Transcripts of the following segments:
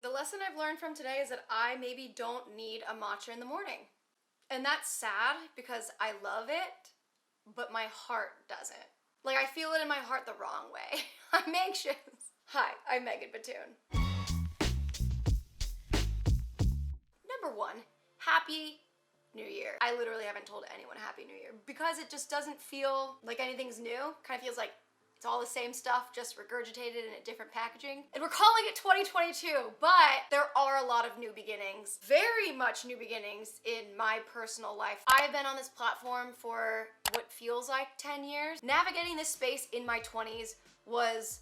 The lesson I've learned from today is that I maybe don't need a matcha in the morning. And that's sad because I love it, but my heart doesn't. Like, I feel it in my heart the wrong way. I'm anxious. Hi, I'm MeganBatoon. Number one, Happy New Year. I literally haven't told anyone Happy New Year because it just doesn't feel like anything's new. Kind of feels like it's all the same stuff, just regurgitated in a different packaging. And we're calling it 2022, but there are a lot of new beginnings, very much new beginnings in my personal life. I've been on this platform for what feels like 10 years. Navigating this space in my 20s was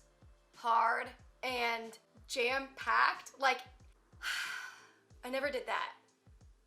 hard and jam-packed. Like, I never did that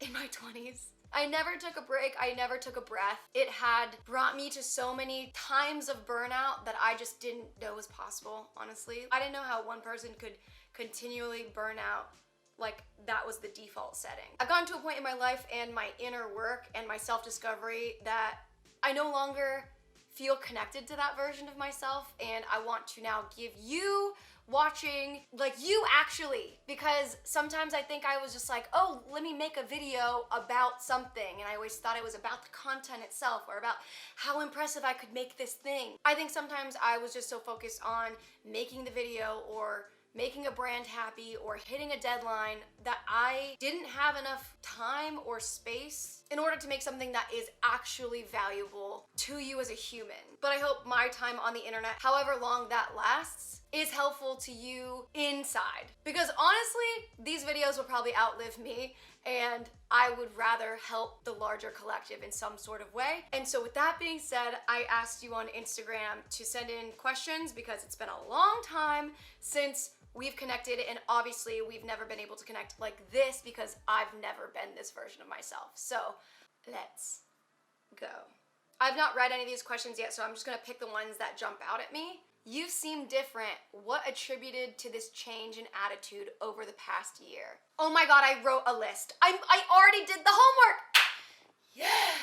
in my 20s. I never took a break, I never took a breath. It had brought me to so many times of burnout that I just didn't know was possible, honestly. I didn't know how one person could continually burn out like that was the default setting. I've gotten to a point in my life and my inner work and my self-discovery that I no longer feel connected to that version of myself, and I want to now give you watching, like you actually, because sometimes I think I was just like, oh, let me make a video about something, and I always thought it was about the content itself or about how impressive I could make this thing. I think sometimes I was just so focused on making the video or making a brand happy or hitting a deadline that I didn't have enough time or space in order to make something that is actually valuable to you as a human. But I hope my time on the internet, however long that lasts, is helpful to you inside. Because honestly, these videos will probably outlive me, and I would rather help the larger collective in some sort of way. And so with that being said, I asked you on Instagram to send in questions because it's been a long time since we've connected, and obviously we've never been able to connect like this because I've never been this version of myself. So let's go. I've not read any of these questions yet, so I'm just gonna pick the ones that jump out at me. You seem different. What attributed to this change in attitude over the past year? Oh my God, I wrote a list. I already did the homework. Yes.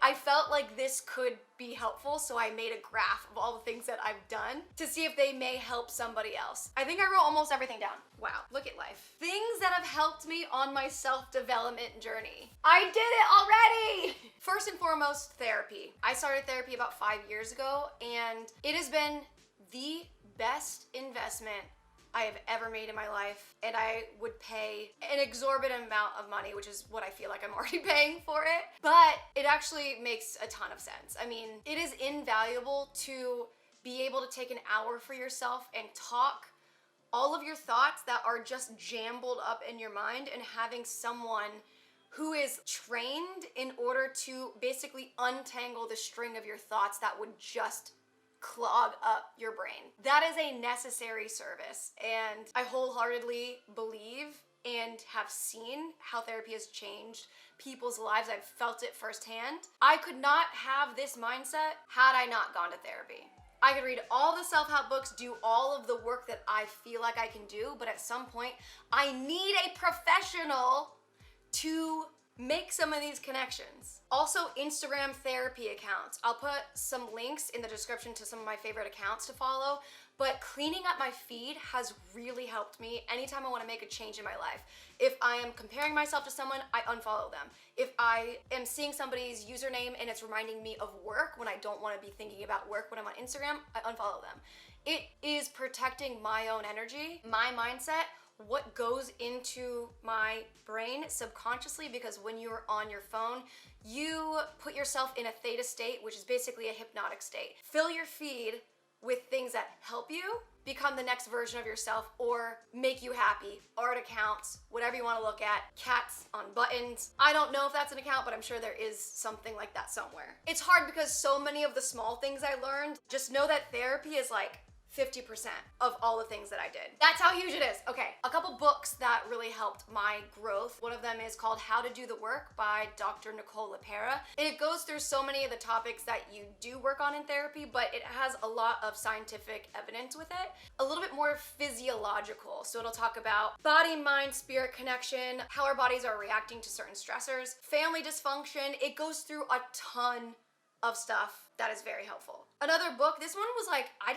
I felt like this could be helpful, so I made a graph of all the things that I've done to see if they may help somebody else. I think I wrote almost everything down. Wow, look at life. Things that have helped me on my self-development journey. I did it already! First and foremost, therapy. I started therapy about 5 years ago, and it has been the best investment I have ever made in my life, and I would pay an exorbitant amount of money, which is what I feel like I'm already paying for it, but it actually makes a ton of sense. I mean, it is invaluable to be able to take an hour for yourself and talk all of your thoughts that are just jumbled up in your mind, and having someone who is trained in order to basically untangle the string of your thoughts that would just clog up your brain. That is a necessary service, and I wholeheartedly believe and have seen how therapy has changed people's lives. I've felt it firsthand. I could not have this mindset had I not gone to therapy. I could read all the self-help books, do all of the work that I feel like I can do, but at some point, I need a professional to make some of these connections. Also, Instagram therapy accounts. I'll put some links in the description to some of my favorite accounts to follow, but cleaning up my feed has really helped me anytime I want to make a change in my life. If I am comparing myself to someone, I unfollow them. If I am seeing somebody's username and it's reminding me of work when I don't want to be thinking about work when I'm on Instagram, I unfollow them. It is protecting my own energy, my mindset, what goes into my brain subconsciously, because when you're on your phone, you put yourself in a theta state, which is basically a hypnotic state. Fill your feed with things that help you become the next version of yourself or make you happy. Art accounts, whatever you want to look at, cats on buttons. I don't know if that's an account, but I'm sure there is something like that somewhere. It's hard because so many of the small things I learned, just know that therapy is like 50% of all the things that I did. That's how huge it is. Okay, a couple books that really helped my growth. One of them is called How to Do the Work by Dr. Nicole LePera. And it goes through so many of the topics that you do work on in therapy, but it has a lot of scientific evidence with it. A little bit more physiological. So it'll talk about body, mind, spirit connection, how our bodies are reacting to certain stressors, family dysfunction. It goes through a ton of stuff that is very helpful. Another book, this one was like, I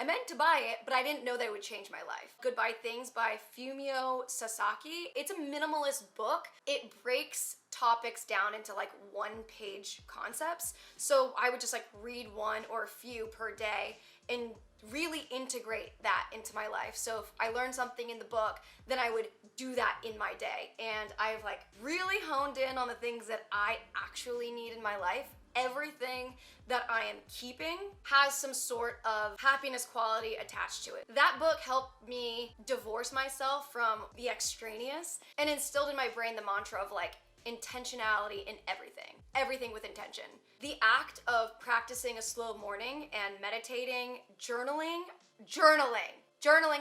meant to buy it, but I didn't know that it would change my life. Goodbye Things by Fumio Sasaki. It's a minimalist book. It breaks topics down into like one-page concepts. So I would just like read one or a few per day and really integrate that into my life. So if I learned something in the book, then I would do that in my day. And I've like really honed in on the things that I actually need in my life. Everything that I am keeping has some sort of happiness quality attached to it. That book helped me divorce myself from the extraneous and instilled in my brain the mantra of like intentionality in everything. Everything with intention. The act of practicing a slow morning and meditating, journaling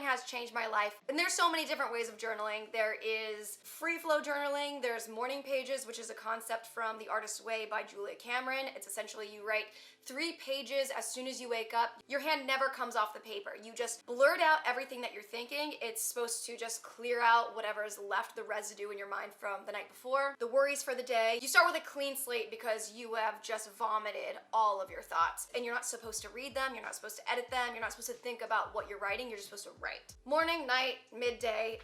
has changed my life. And there's so many different ways of journaling. There is free flow journaling, there's morning pages, which is a concept from The Artist's Way by Julia Cameron. It's essentially you write 3 pages as soon as you wake up. Your hand never comes off the paper. You just blurt out everything that you're thinking. It's supposed to just clear out whatever is left, the residue in your mind from the night before, the worries for the day. You start with a clean slate because you have just vomited all of your thoughts, and you're not supposed to read them, you're not supposed to edit them, you're not supposed to think about what you're writing, you're just supposed to write. Morning, night, midday,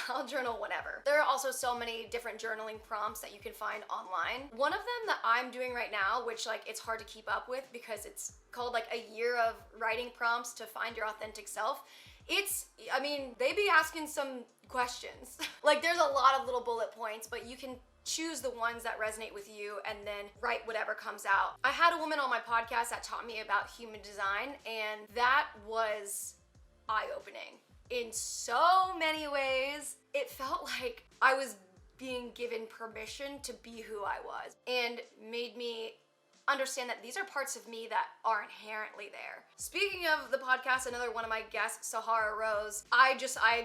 I'll journal whenever. There are also so many different journaling prompts that you can find online. One of them that I'm doing right now, which like it's hard to keep up with because it's called like a year of writing prompts to find your authentic self. They be asking some questions. Like there's a lot of little bullet points, but you can choose the ones that resonate with you and then write whatever comes out. I had a woman on my podcast that taught me about human design, and that was eye-opening. In so many ways, it felt like I was being given permission to be who I was, and made me understand that these are parts of me that are inherently there. Speaking of the podcast, another one of my guests, Sahara Rose, I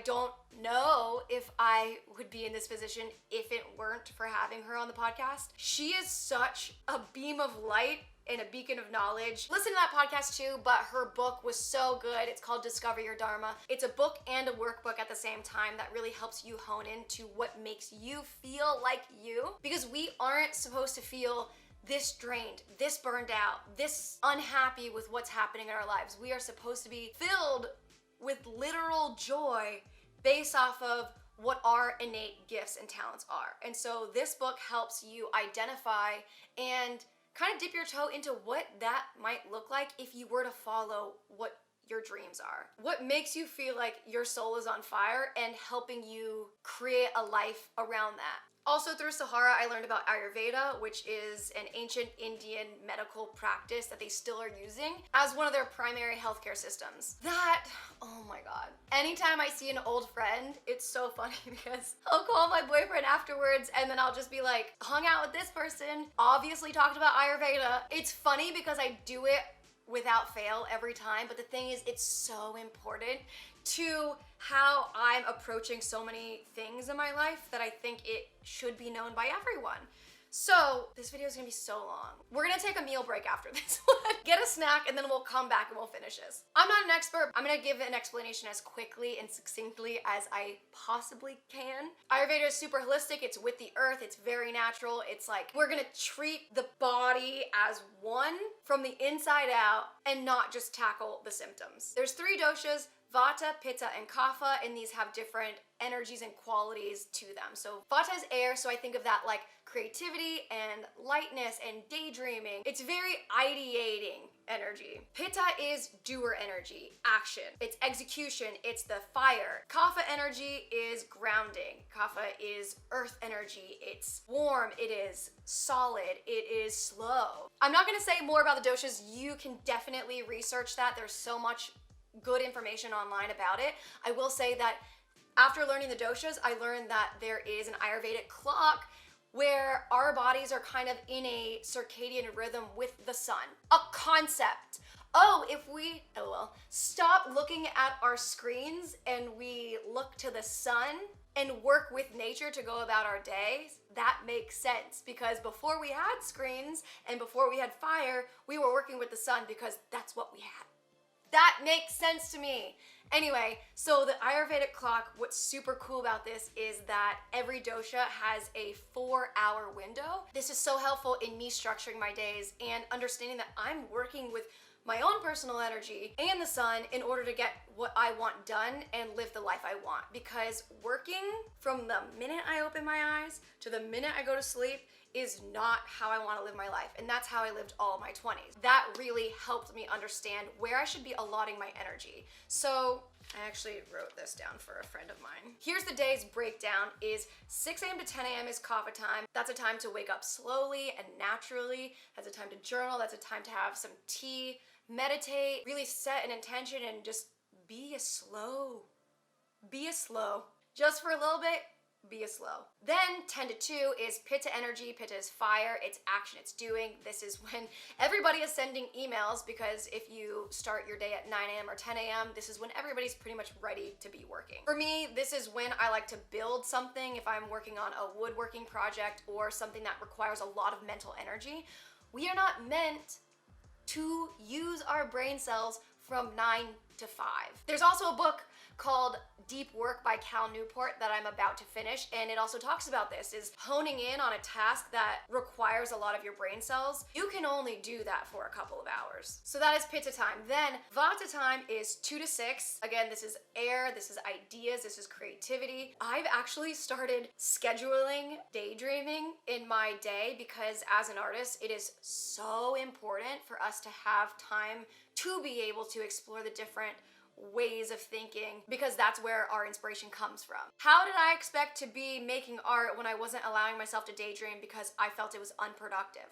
don't know if I would be in this position if it weren't for having her on the podcast. She is such a beam of light and a beacon of knowledge. Listen to that podcast too, but her book was so good. It's called Discover Your Dharma. It's a book and a workbook at the same time that really helps you hone into what makes you feel like you, because we aren't supposed to feel this drained, this burned out, this unhappy with what's happening in our lives. We are supposed to be filled with literal joy based off of what our innate gifts and talents are. And so this book helps you identify and kind of dip your toe into what that might look like if you were to follow what your dreams are. What makes you feel like your soul is on fire, and helping you create a life around that. Also through Sahara, I learned about Ayurveda, which is an ancient Indian medical practice that they still are using as one of their primary healthcare systems. That, oh my God. Anytime I see an old friend, it's so funny because I'll call my boyfriend afterwards and then I'll just be like, hung out with this person, obviously talked about Ayurveda. It's funny because I do it without fail every time, but the thing is, it's so important to how I'm approaching so many things in my life that I think it should be known by everyone. So this video is gonna be so long. We're gonna take a meal break after this one. Get a snack and then we'll come back and we'll finish this. I'm not an expert. I'm gonna give an explanation as quickly and succinctly as I possibly can. Ayurveda is super holistic. It's with the earth. It's very natural. It's like we're gonna treat the body as one from the inside out and not just tackle the symptoms. There's 3 doshas: Vata, Pitta, and Kapha, and these have different energies and qualities to them. So Vata is air, so I think of that like creativity and lightness and daydreaming. It's very ideating energy. Pitta is doer energy, action. It's execution, it's the fire. Kapha energy is grounding. Kapha is earth energy. It's warm, it is solid, it is slow. I'm not gonna say more about the doshas. You can definitely research that. There's so much good information online about it. I will say that after learning the doshas, I learned that there is an Ayurvedic clock where our bodies are kind of in a circadian rhythm with the sun. A concept. Oh, if we, stop looking at our screens and we look to the sun and work with nature to go about our days, that makes sense, because before we had screens and before we had fire, we were working with the sun because that's what we had. That makes sense to me. Anyway, so the Ayurvedic clock, what's super cool about this is that every dosha has a 4-hour window. This is so helpful in me structuring my days and understanding that I'm working with my own personal energy and the sun in order to get what I want done and live the life I want. Because working from the minute I open my eyes to the minute I go to sleep is not how I want to live my life. And that's how I lived all my 20s. That really helped me understand where I should be allotting my energy. So I actually wrote this down for a friend of mine. Here's the day's breakdown is 6 a.m. to 10 a.m. is kapha time. That's a time to wake up slowly and naturally. That's a time to journal. That's a time to have some tea, meditate, really set an intention and just be a slow. Just for a little bit, be a slow. Then 10 to 2 is pitta energy. Pitta is fire, it's action, it's doing. This is when everybody is sending emails, because if you start your day at 9 a.m. or 10 a.m., this is when everybody's pretty much ready to be working. For me, this is when I like to build something. If I'm working on a woodworking project or something that requires a lot of mental energy, we are not meant to use our brain cells from 9 to 5. There's also a book called Deep Work by Cal Newport that I'm about to finish, and it also talks about this, is honing in on a task that requires a lot of your brain cells. You can only do that for a couple of hours. So that is pitta time. Then vata time is 2 to 6. Again, this is air, this is ideas, this is creativity. I've actually started scheduling daydreaming in my day because as an artist, it is so important for us to have time to be able to explore the different ways of thinking, because that's where our inspiration comes from. How did I expect to be making art when I wasn't allowing myself to daydream because I felt it was unproductive?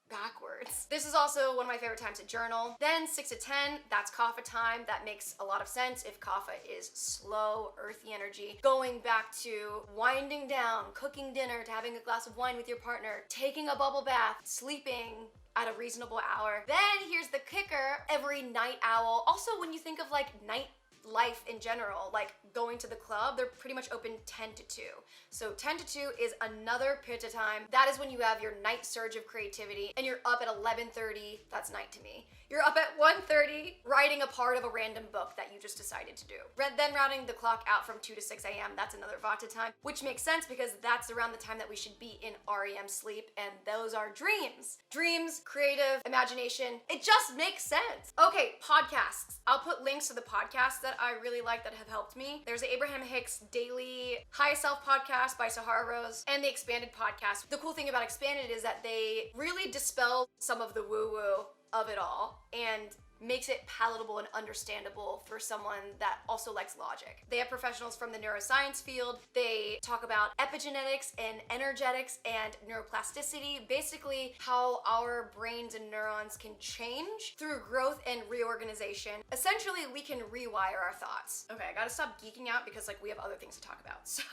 Backwards. This is also one of my favorite times to journal. Then 6 to 10, that's kapha time. That makes a lot of sense if kapha is slow, earthy energy. Going back to winding down, cooking dinner, to having a glass of wine with your partner, taking a bubble bath, sleeping at a reasonable hour. Then here's the kicker, every night owl. Also, when you think of like night life in general, like going to the club, they're pretty much open 10 to 2. So 10 to 2 is another pitta time. That is when you have your night surge of creativity and you're up at 11:30, that's night to me. You're up at 1:30 writing a part of a random book that you just decided to do. Then rounding the clock out from 2 to 6 a.m., that's another vata time, which makes sense because that's around the time that we should be in REM sleep, and those are dreams. Dreams, creative, imagination, it just makes sense. Okay, podcasts. I'll put links to the podcasts that I really like that have helped me. There's the Abraham Hicks Daily High Self podcast by Sahara Rose and the Expanded podcast. The cool thing about Expanded is that they really dispel some of the woo-woo of it all and makes it palatable and understandable for someone that also likes logic. They have professionals from the neuroscience field. They talk about epigenetics and energetics and neuroplasticity, basically how our brains and neurons can change through growth and reorganization. Essentially, we can rewire our thoughts. Okay, I gotta stop geeking out because like we have other things to talk about. So,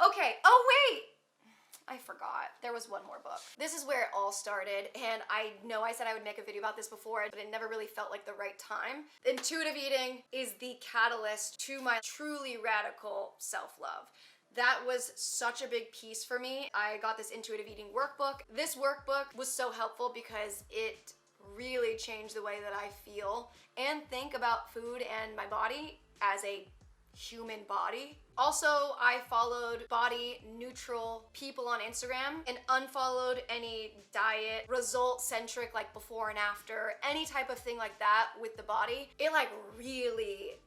okay, oh wait! I forgot. There was one more book. This is where it all started, and I know I said I would make a video about this before, but it never really felt like the right time. Intuitive eating is the catalyst to my truly radical self-love. That was such a big piece for me. I got this intuitive eating workbook. This workbook was so helpful because it really changed the way that I feel and think about food and my body as a human body. Also, I followed body neutral people on Instagram and unfollowed any diet, result centric, like before and after, any type of thing like that with the body. It like really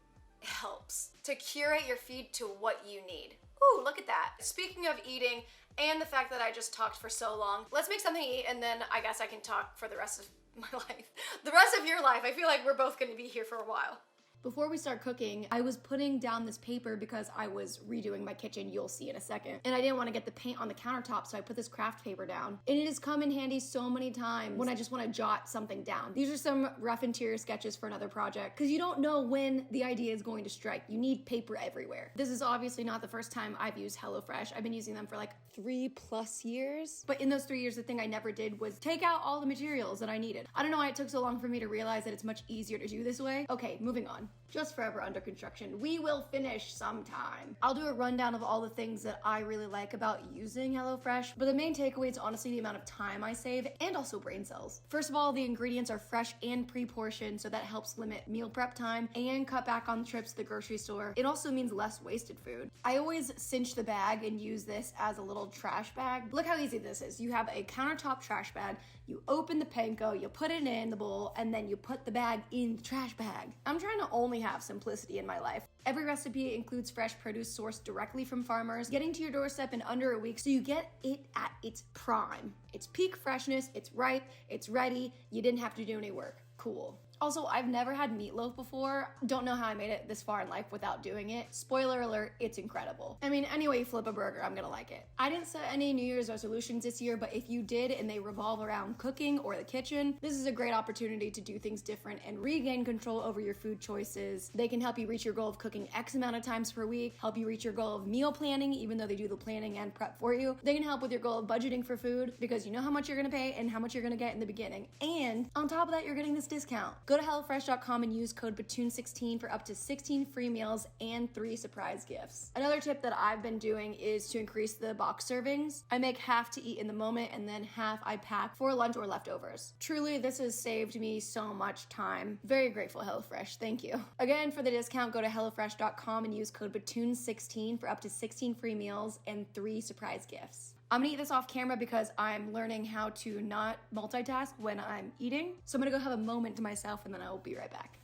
helps to curate your feed to what you need. Ooh, look at that. Speaking of eating and the fact that I just talked for so long, let's make something to eat and then I guess I can talk for the rest of my life. The rest of your life. I feel like we're both gonna be here for a while. Before we start cooking, I was putting down this paper because I was redoing my kitchen, you'll see in a second. And I didn't want to get the paint on the countertop, so I put this craft paper down. And it has come in handy so many times when I just want to jot something down. These are some rough interior sketches for another project, because you don't know when the idea is going to strike. You need paper everywhere. This is obviously not the first time I've used HelloFresh. I've been using them for like 3+ years. But in those 3 years, the thing I never did was take out all the materials that I needed. I don't know why it took so long for me to realize that it's much easier to do this way. Okay, moving on. on. Just forever under construction. We will finish sometime. I'll do a rundown of all the things that I really like about using HelloFresh, but the main takeaway is honestly the amount of time I save and also brain cells. First of all, the ingredients are fresh and pre-portioned, so that helps limit meal prep time and cut back on trips to the grocery store. It also means less wasted food. I always cinch the bag and use this as a little trash bag. Look how easy this is. You have a countertop trash bag, you open the panko, you put it in the bowl, and then you put the bag in the trash bag. I'm trying to only have simplicity in my life. Every recipe includes fresh produce sourced directly from farmers, getting to your doorstep in under a week, so you get it at its prime. It's peak freshness, it's ripe, it's ready, you didn't have to do any work. Cool. Also, I've never had meatloaf before. Don't know how I made it this far in life without doing it. Spoiler alert, it's incredible. I mean, any way you flip a burger, I'm gonna like it. I didn't set any New Year's resolutions this year, but if you did and they revolve around cooking or the kitchen, this is a great opportunity to do things different and regain control over your food choices. They can help you reach your goal of cooking X amount of times per week, help you reach your goal of meal planning, even though they do the planning and prep for you. They can help with your goal of budgeting for food because you know how much you're gonna pay and how much you're gonna get in the beginning. And on top of that, you're getting this discount. Go to HelloFresh.com and use code BATOON16 for up to 16 free meals and 3 surprise gifts. Another tip that I've been doing is to increase the box servings. I make half to eat in the moment and then half I pack for lunch or leftovers. Truly, this has saved me so much time. Very grateful, HelloFresh. Thank you. Again, for the discount, go to HelloFresh.com and use code BATOON16 for up to 16 free meals and 3 surprise gifts. I'm gonna eat this off camera because I'm learning how to not multitask when I'm eating. So I'm gonna go have a moment to myself and then I will be right back.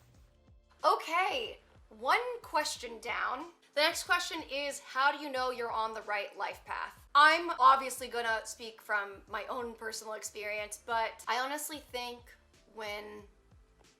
Okay, one question down. The next question is, how do you know you're on the right life path? I'm obviously gonna speak from my own personal experience, but I honestly think when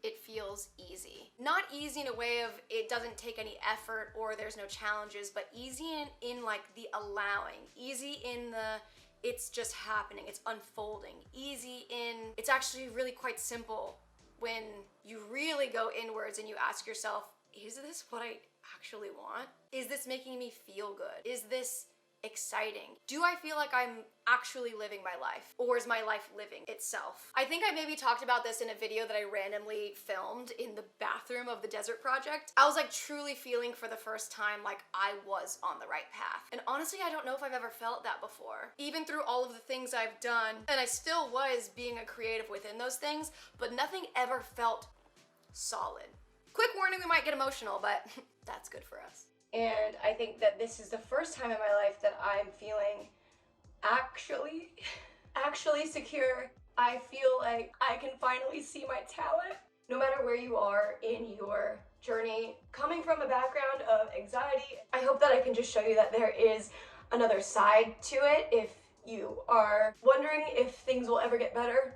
it feels easy. Not easy in a way of it doesn't take any effort or there's no challenges, but easy in like the allowing, easy in the it's just happening, it's unfolding, easy in it's actually really quite simple when you really go inwards and you ask yourself, is this what I actually want? Is this making me feel good? Is this exciting? Do I feel like I'm actually living my life, or is my life living itself? I think I maybe talked about this in a video that I randomly filmed in the bathroom of the desert project. I was like truly feeling for the first time like I was on the right path. And honestly, I don't know if I've ever felt that before. Even through all of the things I've done, and I still was being a creative within those things, but nothing ever felt solid. Quick warning, we might get emotional, but that's good for us. And I think that this is the first time in my life that I'm feeling actually secure. I feel like I can finally see my talent. No matter where you are in your journey, coming from a background of anxiety, I hope that I can just show you that there is another side to it. If you are wondering if things will ever get better,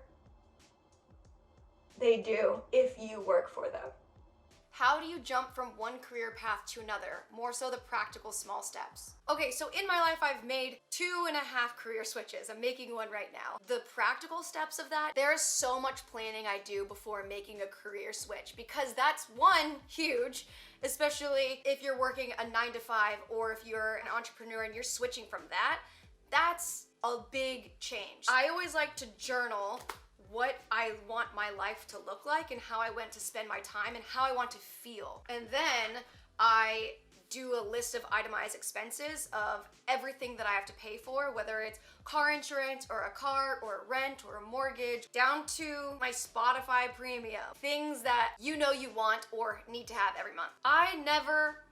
they do if you work for them. How do you jump from one career path to another? More so the practical small steps. Okay, so in my life, I've made 2.5 career switches. I'm making one right now. The practical steps of that, there's so much planning I do before making a career switch because that's one, huge, especially if you're working a 9 to 5 or if you're an entrepreneur and you're switching from that, that's a big change. I always like to journal what I want my life to look like and how I want to spend my time and how I want to feel. And then I do a list of itemized expenses of everything that I have to pay for, whether it's car insurance or a car or a rent or a mortgage, down to my Spotify premium, things that you know you want or need to have every month. I never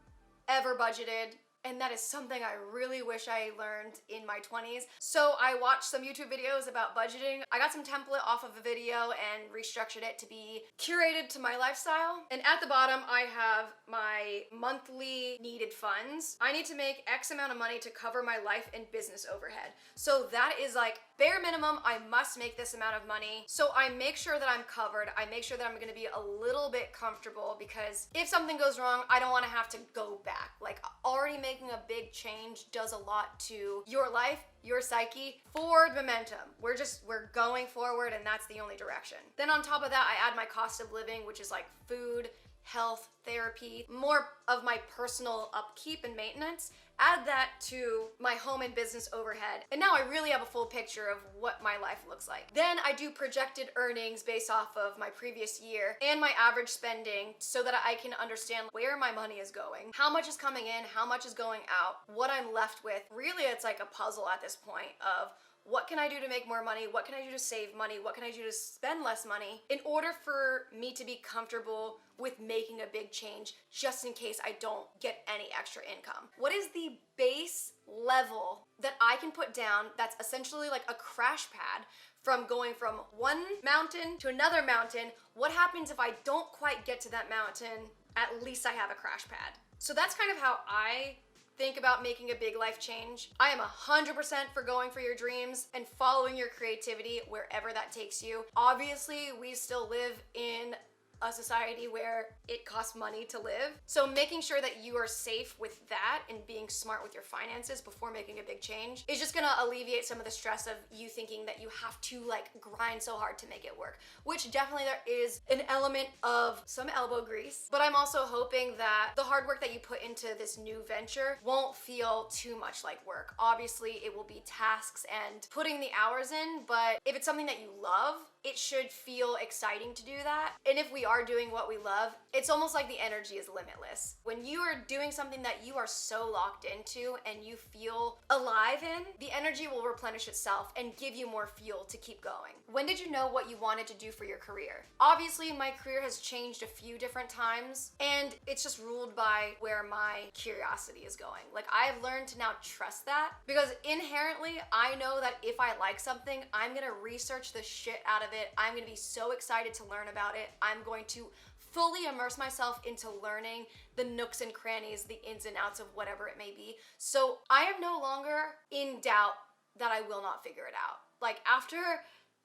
ever budgeted, and that is something I really wish I learned in my 20s. So I watched some YouTube videos about budgeting. I got some template off of a video and restructured it to be curated to my lifestyle. And at the bottom, I have my monthly needed funds. I need to make X amount of money to cover my life and business overhead. So that is like bare minimum, I must make this amount of money. So I make sure that I'm covered. I make sure that I'm gonna be a little bit comfortable because if something goes wrong, I don't wanna have to go back. Like already making a big change does a lot to your life, your psyche. Forward momentum. We're going forward and that's the only direction. Then on top of that, I add my cost of living, which is like food, health, therapy, more of my personal upkeep and maintenance. Add that to my home and business overhead, and now I really have a full picture of what my life looks like. Then I do projected earnings based off of my previous year and my average spending so that I can understand where my money is going, how much is coming in, how much is going out, what I'm left with. Really, it's like a puzzle at this point of what can I do to make more money? What can I do to save money? What can I do to spend less money in order for me to be comfortable with making a big change just in case I don't get any extra income? What is the base level that I can put down that's essentially like a crash pad from going from one mountain to another mountain? What happens if I don't quite get to that mountain? At least I have a crash pad. So that's kind of how I think about making a big life change. I am 100% for going for your dreams and following your creativity wherever that takes you. Obviously, we still live in a society where it costs money to live. So making sure that you are safe with that and being smart with your finances before making a big change is just gonna alleviate some of the stress of you thinking that you have to like grind so hard to make it work, which definitely there is an element of some elbow grease. But I'm also hoping that the hard work that you put into this new venture won't feel too much like work. Obviously, it will be tasks and putting the hours in, but if it's something that you love, it should feel exciting to do that. And if we are doing what we love, it's almost like the energy is limitless. When you are doing something that you are so locked into and you feel alive in, the energy will replenish itself and give you more fuel to keep going. When did you know what you wanted to do for your career? Obviously, my career has changed a few different times, and it's just ruled by where my curiosity is going. Like, I have learned to now trust that because inherently, I know that if I like something, I'm gonna research the shit out of it. I'm gonna be so excited to learn about it. I'm going to fully immerse myself into learning the nooks and crannies, the ins and outs of whatever it may be. So I am no longer in doubt that I will not figure it out. Like, after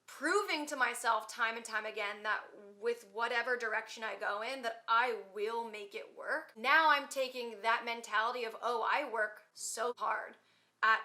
proving to myself time and time again that with whatever direction I go in, that I will make it work. Now I'm taking that mentality of, oh, I work so hard at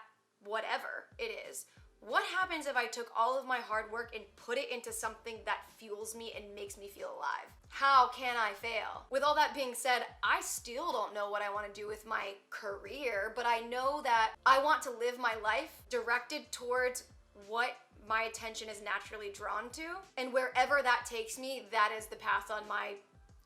whatever it is. What happens if I took all of my hard work and put it into something that fuels me and makes me feel alive? How can I fail? With all that being said, I still don't know what I want to do with my career, but I know that I want to live my life directed towards what my attention is naturally drawn to. And wherever that takes me, that is the path on my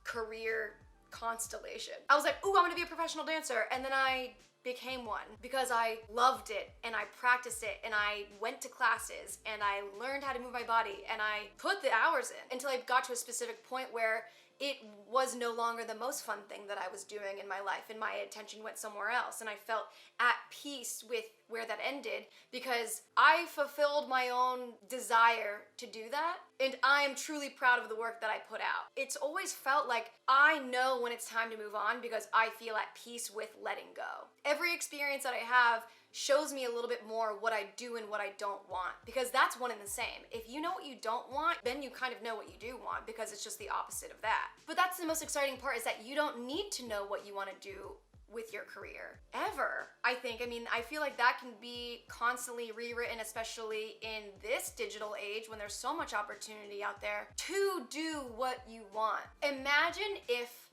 career constellation. I was like, ooh, I'm gonna be a professional dancer. And then I became one because I loved it and I practiced it and I went to classes and I learned how to move my body and I put the hours in until I got to a specific point where it was no longer the most fun thing that I was doing in my life and my attention went somewhere else, and I felt at peace with where that ended because I fulfilled my own desire to do that, and I am truly proud of the work that I put out. It's always felt like I know when it's time to move on because I feel at peace with letting go. Every experience that I have shows me a little bit more what I do and what I don't want, because that's one and the same. If you know what you don't want, then you kind of know what you do want because it's just the opposite of that. But that's the most exciting part, is that you don't need to know what you want to do with your career ever. I mean, I feel like that can be constantly rewritten, especially in this digital age when there's so much opportunity out there to do what you want. Imagine if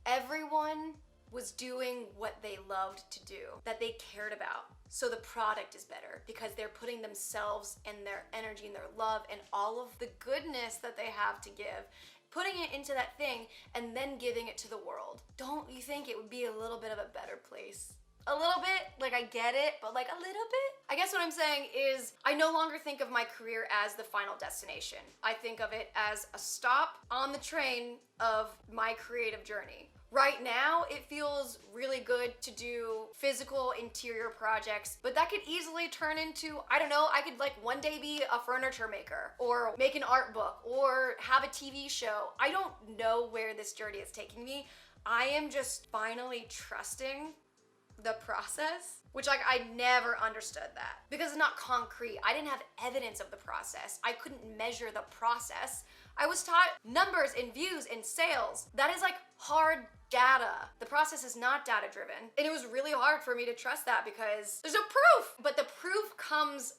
everyone was doing what they loved to do, that they cared about. So the product is better because they're putting themselves and their energy and their love and all of the goodness that they have to give, putting it into that thing and then giving it to the world. Don't you think it would be a little bit of a better place? A little bit, like I get it, but like a little bit? I guess what I'm saying is I no longer think of my career as the final destination. I think of it as a stop on the train of my creative journey. Right now, it feels really good to do physical interior projects, but that could easily turn into, I don't know, I could like one day be a furniture maker or make an art book or have a TV show. I don't know where this journey is taking me. I am just finally trusting the process, which like I never understood that because it's not concrete. I didn't have evidence of the process. I couldn't measure the process. I was taught numbers and views and sales. That is like hard data. The process is not data driven. And it was really hard for me to trust that because there's no proof. But the proof comes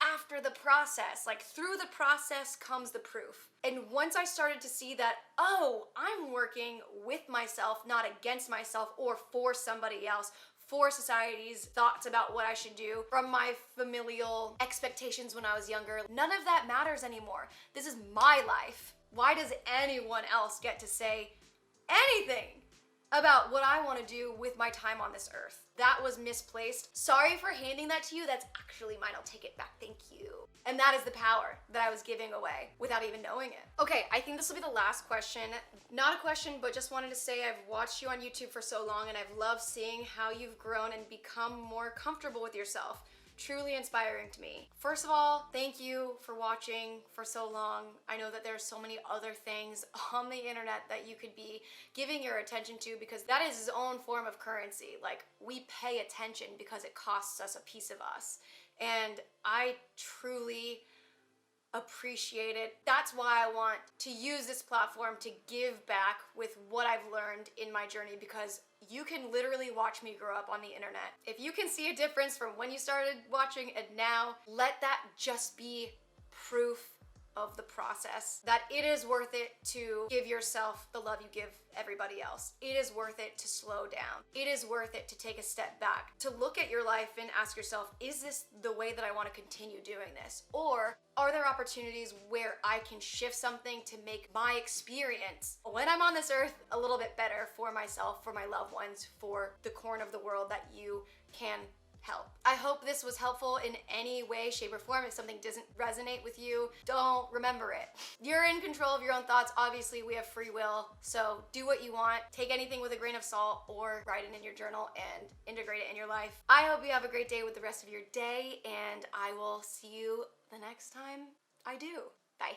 after the process. Like, through the process comes the proof. And once I started to see that, oh, I'm working with myself, not against myself or for somebody else, for society's thoughts about what I should do, from my familial expectations when I was younger, none of that matters anymore. This is my life. Why does anyone else get to say anything about what I want to do with my time on this earth? That was misplaced. Sorry for handing that to you. That's actually mine. I'll take it back. Thank you. And that is the power that I was giving away without even knowing it. Okay, I think this will be the last question. Not a question, but just wanted to say I've watched you on YouTube for so long and I've loved seeing how you've grown and become more comfortable with yourself. Truly inspiring to me. First of all, thank you for watching for so long. I know that there's so many other things on the internet that you could be giving your attention to, because that is its own form of currency. Like, we pay attention because it costs us a piece of us. And I truly appreciate it. That's why I want to use this platform to give back with what I've learned in my journey, because you can literally watch me grow up on the internet. If you can see a difference from when you started watching and now, let that just be proof of the process, that it is worth it to give yourself the love you give everybody else. It is worth it to slow down. It is worth it to take a step back, to look at your life and ask yourself, is this the way that I want to continue doing this? Or are there opportunities where I can shift something to make my experience when I'm on this earth a little bit better for myself, for my loved ones, for the corner of the world that you can help. I hope this was helpful in any way, shape, or form. If something doesn't resonate with you, don't remember it. You're in control of your own thoughts. Obviously, we have free will, so do what you want. Take anything with a grain of salt or write it in your journal and integrate it in your life. I hope you have a great day with the rest of your day, and I will see you the next time I do. Bye.